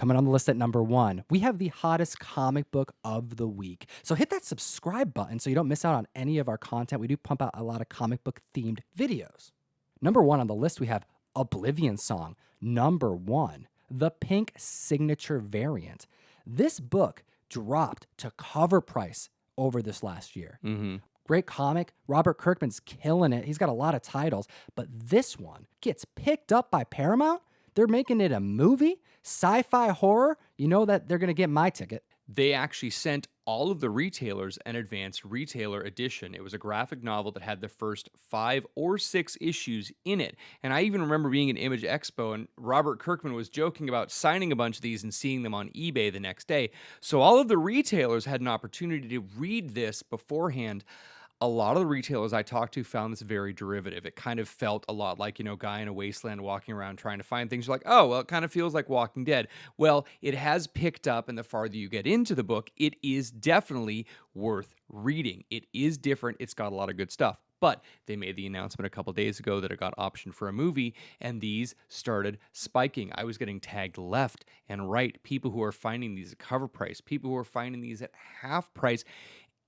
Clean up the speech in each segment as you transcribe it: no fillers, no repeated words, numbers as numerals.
Coming on the list at number 1, we have the hottest comic book of the week. So hit that subscribe button so you don't miss out on any of our content. We do pump out a lot of comic book themed videos. Number 1 on the list, we have Oblivion Song. Number 1, the pink signature variant. This book dropped to cover price over this last year. Great comic. Robert Kirkman's killing it. He's got a lot of titles, but this one gets picked up by Paramount. They're making it a movie, sci-fi horror. You know that they're going to get my ticket. They actually sent all of the retailers an advanced retailer edition. It was a graphic novel that had the first 5 or 6 issues in it. And I even remember being at Image Expo, and Robert Kirkman was joking about signing a bunch of these and seeing them on eBay the next day. So all of the retailers had an opportunity to read this beforehand. A lot of the retailers I talked to found this very derivative. It kind of felt a lot like, guy in a wasteland walking around trying to find things. You're like, oh, well, it kind of feels like Walking Dead. Well, it has picked up, and the farther you get into the book, it is definitely worth reading. It is different. It's got a lot of good stuff. But they made the announcement a couple days ago that it got optioned for a movie, and these started spiking. I was getting tagged left and right. People who are finding these at cover price, people who are finding these at half price,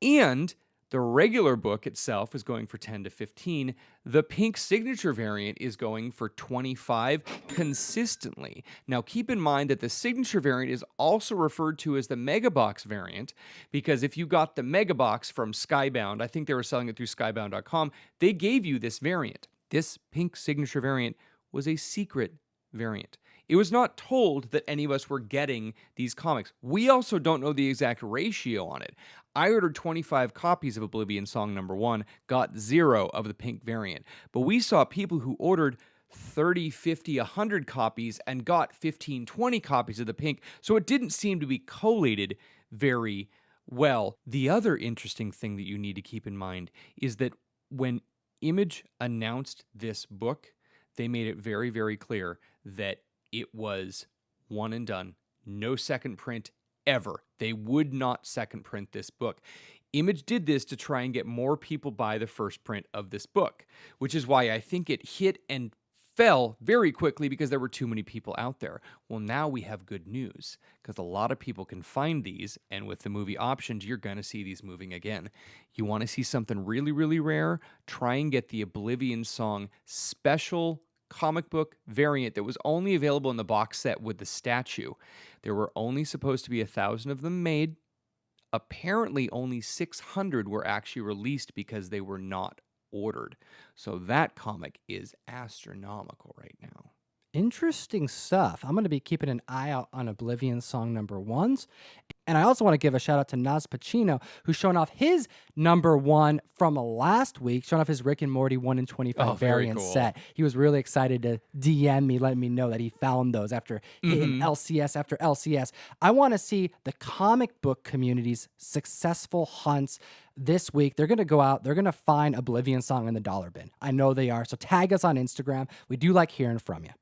and the regular book itself is going for 10 to 15. The pink signature variant is going for 25 consistently. Now, keep in mind that the signature variant is also referred to as the mega box variant, because if you got the mega box from Skybound, I think they were selling it through skybound.com, they gave you this variant. This pink signature variant was a secret variant. It was not told that any of us were getting these comics. We also don't know the exact ratio on it. I ordered 25 copies of Oblivion Song number 1, got 0 of the pink variant. But we saw people who ordered 30, 50, 100 copies and got 15, 20 copies of the pink. So it didn't seem to be collated very well. The other interesting thing that you need to keep in mind is that when Image announced this book, they made it very, very clear that it was one and done. No second print ever. They would not second print this book. Image did this to try and get more people buy the first print of this book, which is why I think it hit and fell very quickly because there were too many people out there. Well, now we have good news because a lot of people can find these, and with the movie options, you're going to see these moving again. You want to see something really, really rare? Try and get the Oblivion Song special comic book variant that was only available in the box set with the statue. There were only supposed to be 1,000 of them made. Apparently, only 600 were actually released because they were not ordered. So that comic is astronomical right now. Interesting stuff. I'm going to be keeping an eye out on Oblivion Song number 1s. And I also want to give a shout out to Naz Pacino, who's showing off his number 1 from last week, showing off his Rick and Morty 1 in 25 variant set. He was really excited to DM me, letting me know that he found those after hitting LCS after LCS. I want to see the comic book community's successful hunts this week. They're going to go out, they're going to find Oblivion Song in the dollar bin. I know they are. So tag us on Instagram. We do like hearing from you.